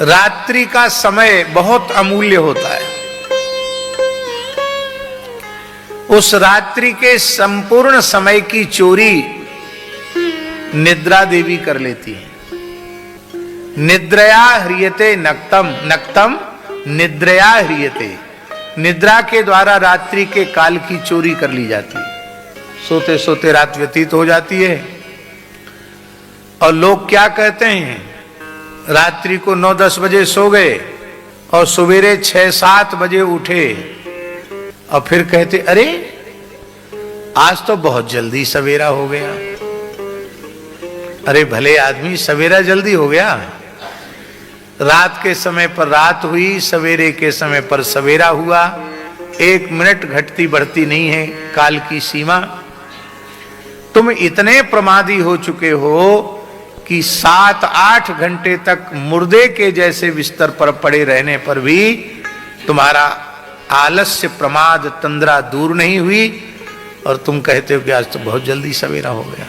रात्रि का समय बहुत अमूल्य होता है। उस रात्रि के संपूर्ण समय की चोरी निद्रा देवी कर लेती है। निद्रया ह्रियते नक्तम, नक्तम निद्रया ह्रियते। निद्रा के द्वारा रात्रि के काल की चोरी कर ली जाती है। सोते सोते रात व्यतीत हो जाती है और लोग क्या कहते हैं, रात्रि को 9-10 बजे सो गए और सवेरे 6-7 बजे उठे और फिर कहते अरे आज तो बहुत जल्दी सवेरा हो गया। अरे भले आदमी, सवेरा जल्दी हो गया। रात के समय पर रात हुई, सवेरे के समय पर सवेरा हुआ। 1 मिनट घटती बढ़ती नहीं है काल की सीमा। तुम इतने प्रमादी हो चुके हो कि 7-8 घंटे तक मुर्दे के जैसे बिस्तर पर पड़े रहने पर भी तुम्हारा आलस्य, प्रमाद, तंद्रा दूर नहीं हुई और तुम कहते हो कि आज तो बहुत जल्दी सवेरा हो गया।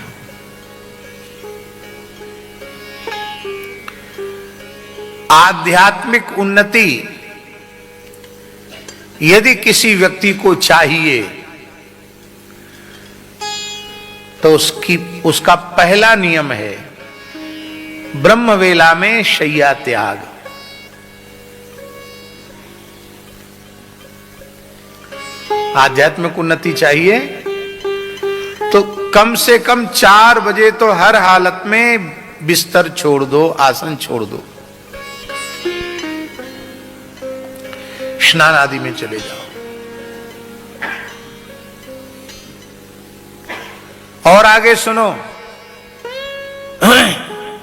आध्यात्मिक उन्नति यदि किसी व्यक्ति को चाहिए तो उसका पहला नियम है ब्रह्म वेला में शय्या त्याग। आध्यात्मिक उन्नति चाहिए तो कम से कम 4 बजे तो हर हालत में बिस्तर छोड़ दो, आसन छोड़ दो, स्नान आदि में चले जाओ। और आगे सुनो,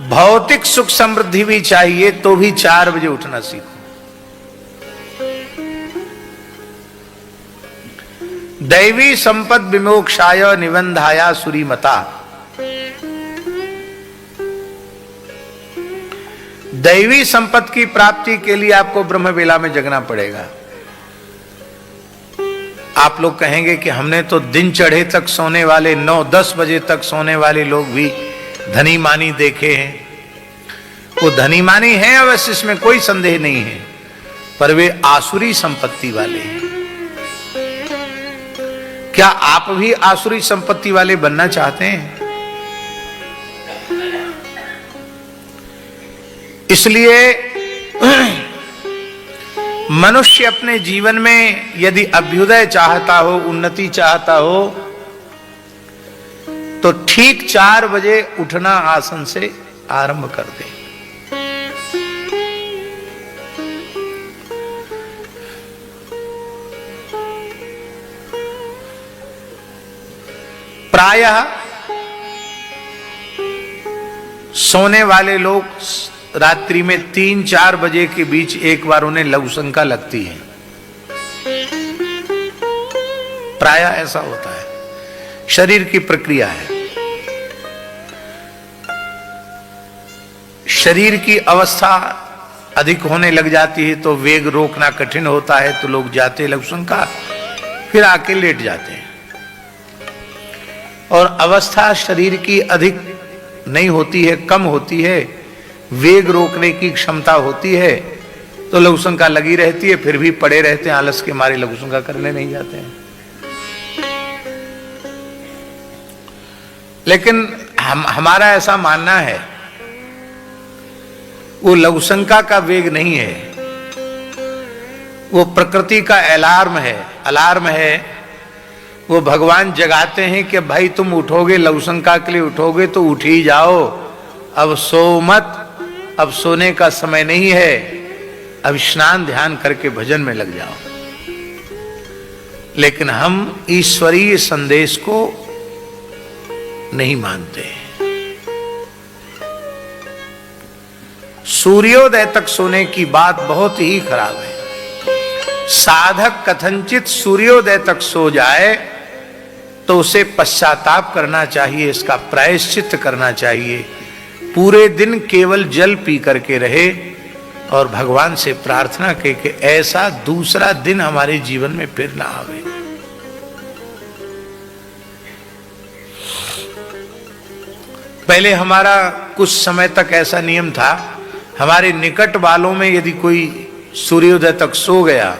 भौतिक सुख समृद्धि भी चाहिए तो भी 4 बजे उठना सीखो। दैवी संपद विमोक्षाय निबंधाया सुरीमता। दैवी संपत्ति की प्राप्ति के लिए आपको ब्रह्म वेला में जगना पड़ेगा। आप लोग कहेंगे कि हमने तो दिन चढ़े तक सोने वाले, 9-10 बजे तक सोने वाले लोग भी धनी मानी देखे हैं। वो धनी मानी है अवश्य, इसमें कोई संदेह नहीं है, पर वे आसुरी संपत्ति वाले हैं। क्या आप भी आसुरी संपत्ति वाले बनना चाहते हैं? इसलिए मनुष्य अपने जीवन में यदि अभ्युदय चाहता हो, उन्नति चाहता हो, तो ठीक 4 बजे उठना आसन से आरंभ कर दे। प्रायः सोने वाले लोग रात्रि में 3-4 बजे के बीच एक बार उन्हें लघुशंका लगती है। प्रायः ऐसा होता है, शरीर की प्रक्रिया है। शरीर की अवस्था अधिक होने लग जाती है तो वेग रोकना कठिन होता है, तो लोग जाते लघुशंका, फिर आके लेट जाते हैं। और अवस्था शरीर की अधिक नहीं होती है, कम होती है, वेग रोकने की क्षमता होती है, तो लघुशंका लगी रहती है, फिर भी पड़े रहते हैं, आलस के मारे लघुशंका करने नहीं जाते हैं। लेकिन हमारा ऐसा मानना है वो लघुशंका का वेग नहीं है, वो प्रकृति का अलार्म है। अलार्म है, वो भगवान जगाते हैं कि भाई तुम उठोगे, लघुशंका के लिए उठोगे तो उठ ही जाओ, अब सो मत, अब सोने का समय नहीं है, अब स्नान ध्यान करके भजन में लग जाओ। लेकिन हम ईश्वरीय संदेश को नहीं मानते। सूर्योदय तक सोने की बात बहुत ही खराब है। साधक कथनचित सूर्योदय तक सो जाए तो उसे पश्चाताप करना चाहिए, इसका प्रायश्चित करना चाहिए। पूरे दिन केवल जल पी करके रहे और भगवान से प्रार्थना के कि ऐसा दूसरा दिन हमारे जीवन में फिर ना आवे। पहले हमारा कुछ समय तक ऐसा नियम था हमारे निकट वालों में यदि कोई सूर्योदय तक सो गया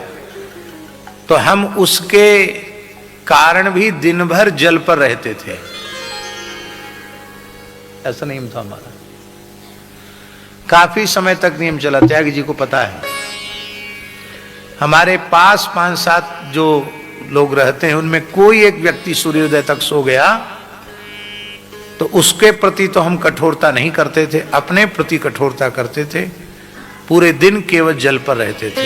तो हम उसके कारण भी दिन भर जल पर रहते थे। ऐसा नियम था हमारा, काफी समय तक नियम चला। त्यागी जी को पता है, हमारे पास 5-7 जो लोग रहते हैं उनमें कोई एक व्यक्ति सूर्योदय तक सो गया तो उसके प्रति तो हम कठोरता नहीं करते थे, अपने प्रति कठोरता करते थे। पूरे दिन केवल जल पर रहते थे।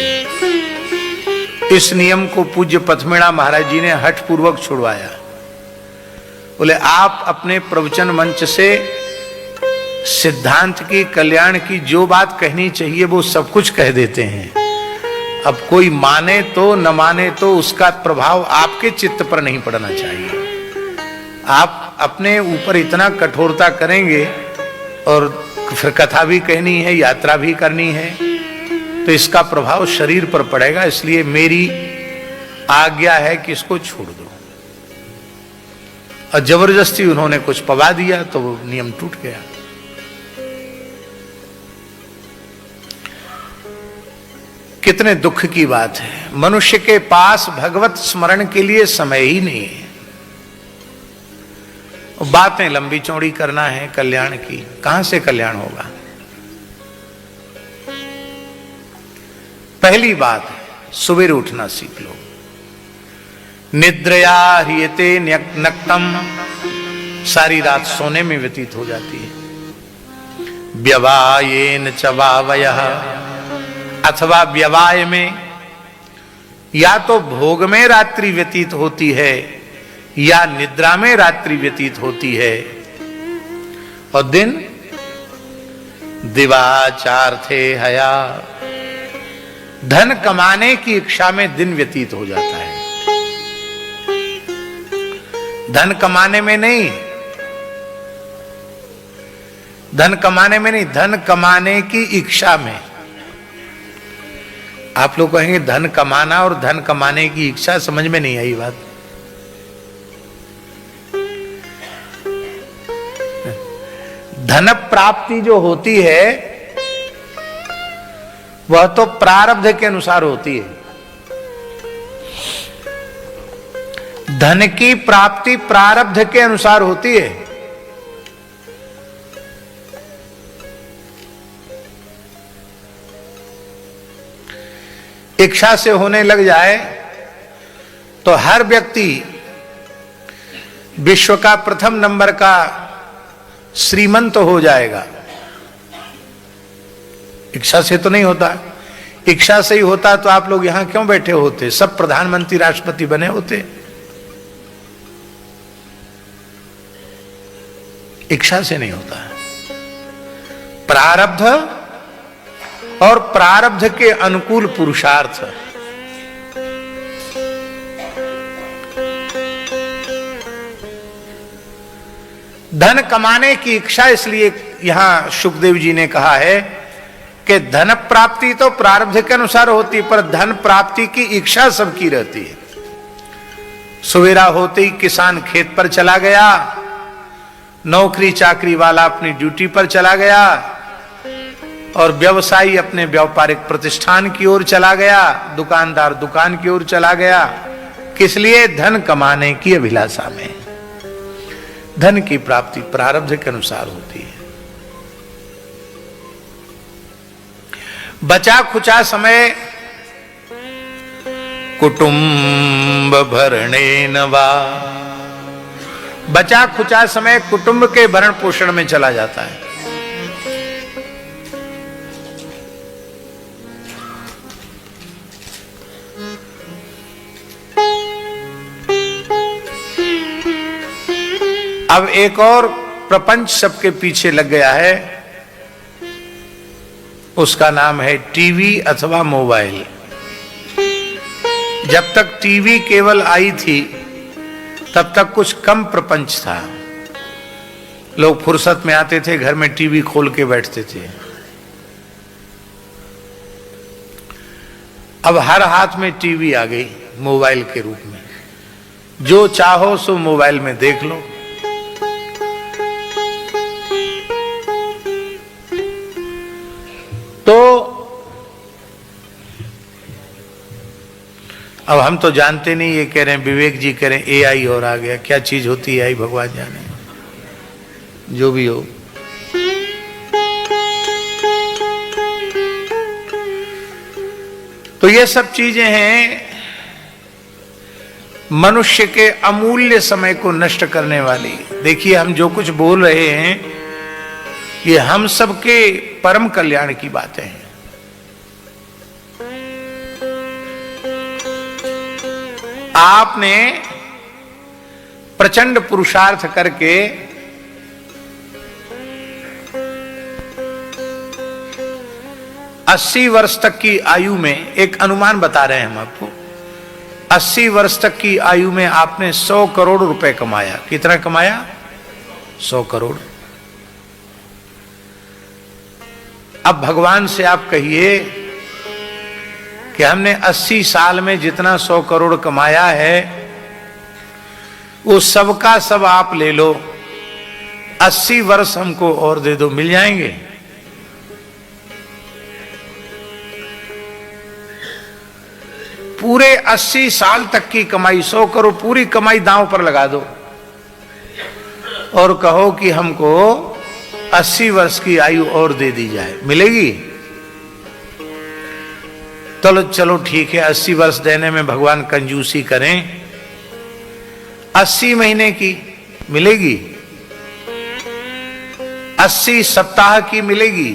इस नियम को पूज्य पथमेड़ा महाराज जी ने हठ पूर्वक छुड़वाया। बोले आप अपने प्रवचन मंच से सिद्धांत की, कल्याण की जो बात कहनी चाहिए वो सब कुछ कह देते हैं। अब कोई माने तो न माने तो उसका प्रभाव आपके चित्त पर नहीं पड़ना चाहिए। आप अपने ऊपर इतना कठोरता करेंगे और फिर कथा भी कहनी है, यात्रा भी करनी है, तो इसका प्रभाव शरीर पर पड़ेगा। इसलिए मेरी आज्ञा है कि इसको छोड़ दो। और जबरदस्ती उन्होंने कुछ पवा दिया तो वो नियम टूट गया। कितने दुख की बात है, मनुष्य के पास भगवत स्मरण के लिए समय ही नहीं है। बातें लंबी चौड़ी करना है कल्याण की, कहां से कल्याण होगा। पहली बात है सुबह उठना सीख लो। निद्रया ह्रियते नक्तम, सारी रात सोने में व्यतीत हो जाती है। व्यवायेन च वावयः, अथवा व्यवाय में या तो भोग में रात्रि व्यतीत होती है या निद्रा में रात्रि व्यतीत होती है। और दिन दिवाचार्थे हया, धन कमाने की इच्छा में दिन व्यतीत हो जाता है। धन कमाने में नहीं, धन कमाने में नहीं, धन कमाने की इच्छा में। आप लोग कहेंगे धन कमाना और धन कमाने की इच्छा, समझ में नहीं आई बात। धन प्राप्ति जो होती है वह तो प्रारब्ध के अनुसार होती है। धन की प्राप्ति प्रारब्ध के अनुसार होती है। इच्छा से होने लग जाए तो हर व्यक्ति विश्व का प्रथम नंबर का श्रीमंत हो जाएगा। इच्छा से तो नहीं होता। इच्छा से ही होता तो आप लोग यहां क्यों बैठे होते, सब प्रधानमंत्री राष्ट्रपति बने होते। इच्छा से नहीं होता। प्रारब्ध और प्रारब्ध के अनुकूल पुरुषार्थ। धन कमाने की इच्छा, इसलिए यहां सुखदेव जी ने कहा है कि धन प्राप्ति तो प्रारब्ध के अनुसार होती है, पर धन प्राप्ति की इच्छा सबकी रहती है। सवेरा होते ही किसान खेत पर चला गया, नौकरी चाकरी वाला अपनी ड्यूटी पर चला गया, और व्यवसायी अपने व्यापारिक प्रतिष्ठान की ओर चला गया, दुकानदार दुकान की ओर चला गया। किस लिए? धन कमाने की अभिलाषा में। धन की प्राप्ति प्रारब्ध के अनुसार होती है। बचा खुचा समय कुटुंब भरणेन वा, बचा खुचा समय कुटुंब के भरण पोषण में चला जाता है। अब एक और प्रपंच सबके पीछे लग गया है, उसका नाम है टीवी अथवा मोबाइल। जब तक टीवी केवल आई थी तब तक कुछ कम प्रपंच था। लोग फुर्सत में आते थे, घर में टीवी खोल के बैठते थे। अब हर हाथ में टीवी आ गई मोबाइल के रूप में। जो चाहो सो मोबाइल में देख लो। अब हम तो जानते नहीं, ये कह रहे हैं विवेक जी कह रहे हैं एआई और आ गया। क्या चीज होती है एआई भगवान जाने, जो भी हो। तो ये सब चीजें हैं मनुष्य के अमूल्य समय को नष्ट करने वाली। देखिए हम जो कुछ बोल रहे हैं ये हम सबके परम कल्याण की बातें हैं। आपने प्रचंड पुरुषार्थ करके 80 वर्ष तक की आयु में, एक अनुमान बता रहे हैं हम आपको, 80 वर्ष तक की आयु में आपने 100 करोड़ रुपए कमाया। कितना कमाया? 100 करोड़। अब भगवान से आप कहिए कि हमने 80 साल में जितना 100 करोड़ कमाया है वो सबका सब आप ले लो, 80 वर्ष हमको और दे दो, मिल जाएंगे? पूरे 80 साल तक की कमाई, 100 करोड़ पूरी कमाई दांव पर लगा दो और कहो कि हमको 80 वर्ष की आयु और दे दी जाए, मिलेगी? चलो ठीक है, 80 वर्ष देने में भगवान कंजूसी करें, 80 महीने की मिलेगी, 80 सप्ताह की मिलेगी।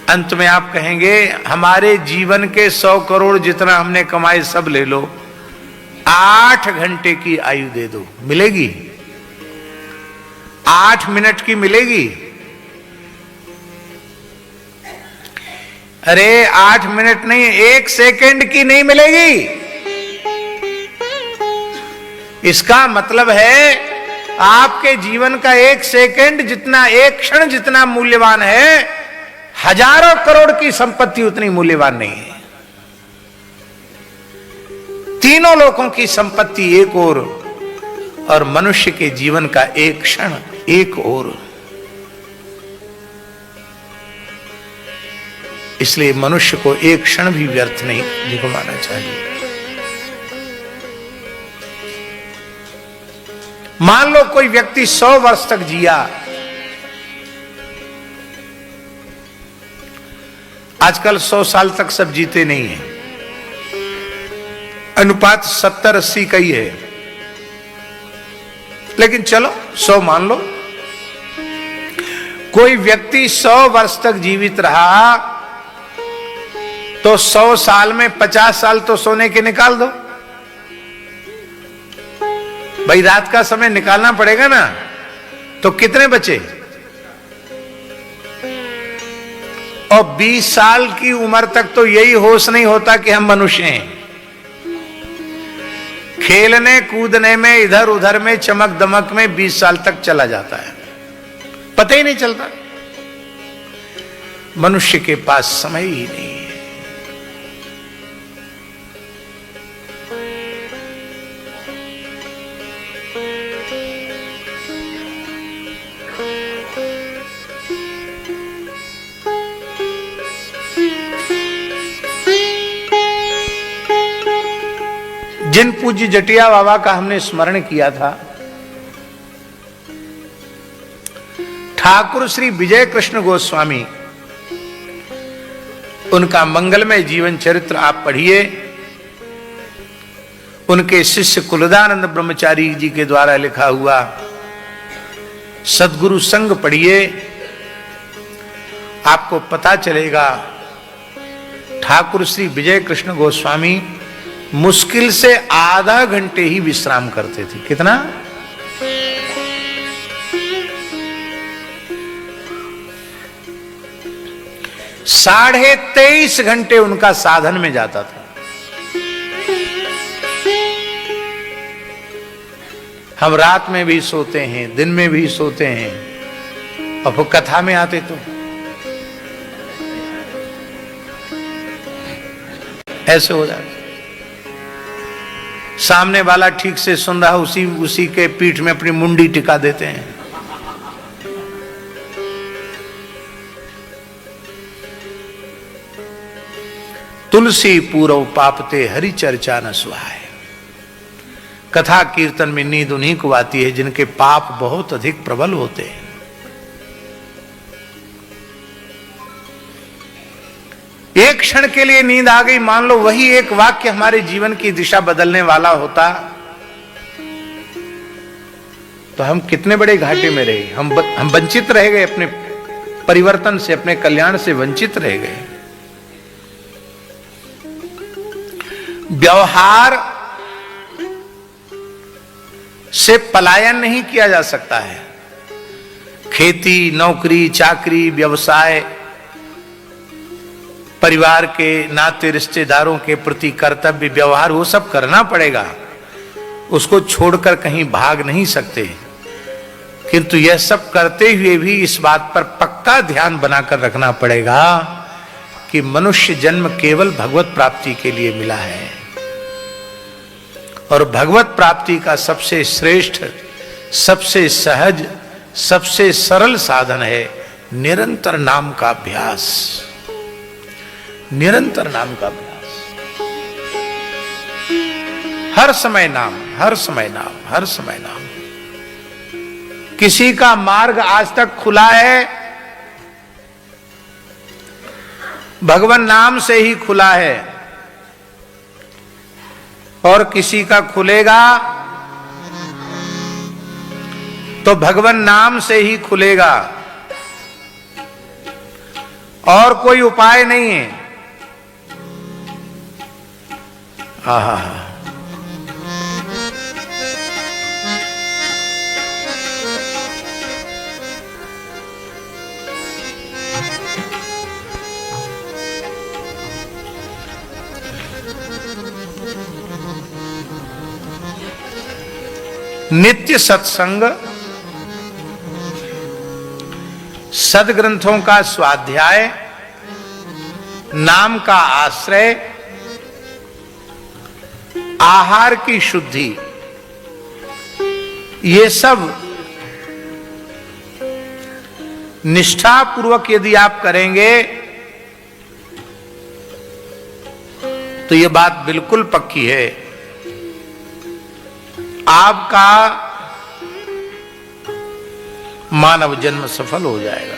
अंत में आप कहेंगे हमारे जीवन के 100 करोड़ जितना हमने कमाए सब ले लो, 8 घंटे की आयु दे दो, मिलेगी? 8 मिनट की मिलेगी? अरे 8 मिनट नहीं, 1 सेकंड की नहीं मिलेगी। इसका मतलब है आपके जीवन का 1 सेकंड जितना, 1 क्षण जितना मूल्यवान है, हजारों करोड़ की संपत्ति उतनी मूल्यवान नहीं है। तीनों लोगों की संपत्ति एक और मनुष्य के जीवन का 1 क्षण एक और। इसलिए मनुष्य को 1 क्षण भी व्यर्थ नहीं गंवाना चाहिए। मान लो कोई व्यक्ति 100 वर्ष तक जिया, आजकल 100 साल तक सब जीते नहीं है, अनुपात 70-80 का ही है, लेकिन चलो 100 मान लो। कोई व्यक्ति 100 वर्ष तक जीवित रहा तो 100 साल में 50 साल तो सोने के निकाल दो भाई, रात का समय निकालना पड़ेगा ना, तो कितने बचे? और 20 साल की उम्र तक तो यही होश नहीं होता कि हम मनुष्य हैं। खेलने कूदने में, इधर उधर में, चमक दमक में 20 साल तक चला जाता है, पता ही नहीं चलता। मनुष्य के पास समय ही नहीं है। जिन पूज्य जटिया बाबा का हमने स्मरण किया था, ठाकुर श्री विजय कृष्ण गोस्वामी, उनका मंगलमय जीवन चरित्र आप पढ़िए। उनके शिष्य कुलदानंद ब्रह्मचारी जी के द्वारा लिखा हुआ सद्गुरु संग पढ़िए, आपको पता चलेगा ठाकुर श्री विजय कृष्ण गोस्वामी मुश्किल से आधा घंटे ही विश्राम करते थे। कितना? साढ़े 23 घंटे उनका साधन में जाता था। हम रात में भी सोते हैं, दिन में भी सोते हैं, और वो कथा में आते तो ऐसे हो जाता। सामने वाला ठीक से सुन रहा, उसी के पीठ में अपनी मुंडी टिका देते हैं। तुलसी पूर्व पापते हरि चर्चा न सुहाए। कथा कीर्तन में नींद उन्हीं को आती है जिनके पाप बहुत अधिक प्रबल होते हैं। एक क्षण के लिए नींद आ गई, मान लो वही एक वाक्य हमारे जीवन की दिशा बदलने वाला होता, तो हम कितने बड़े घाटे में रहे। हम वंचित रह गए, अपने परिवर्तन से, अपने कल्याण से वंचित रह गए। व्यवहार से पलायन नहीं किया जा सकता है। खेती, नौकरी, चाकरी, व्यवसाय, परिवार के नाते, रिश्तेदारों के प्रति कर्तव्य, व्यवहार, वो सब करना पड़ेगा, उसको छोड़कर कहीं भाग नहीं सकते। किंतु यह सब करते हुए भी इस बात पर पक्का ध्यान बनाकर रखना पड़ेगा कि मनुष्य जन्म केवल भगवत प्राप्ति के लिए मिला है, और भगवत प्राप्ति का सबसे श्रेष्ठ, सबसे सहज, सबसे सरल साधन है निरंतर नाम का अभ्यास। निरंतर नाम का अभ्यास, हर समय नाम, हर समय नाम, हर समय नाम। किसी का मार्ग आज तक खुला है, भगवान नाम से ही खुला है, और किसी का खुलेगा तो भगवान नाम से ही खुलेगा, और कोई उपाय नहीं है। आहा, नित्य सत्संग, सदग्रंथों का स्वाध्याय, नाम का आश्रय, आहार की शुद्धि, ये सब निष्ठापूर्वक यदि आप करेंगे तो ये बात बिल्कुल पक्की है, आपका मानव जन्म सफल हो जाएगा।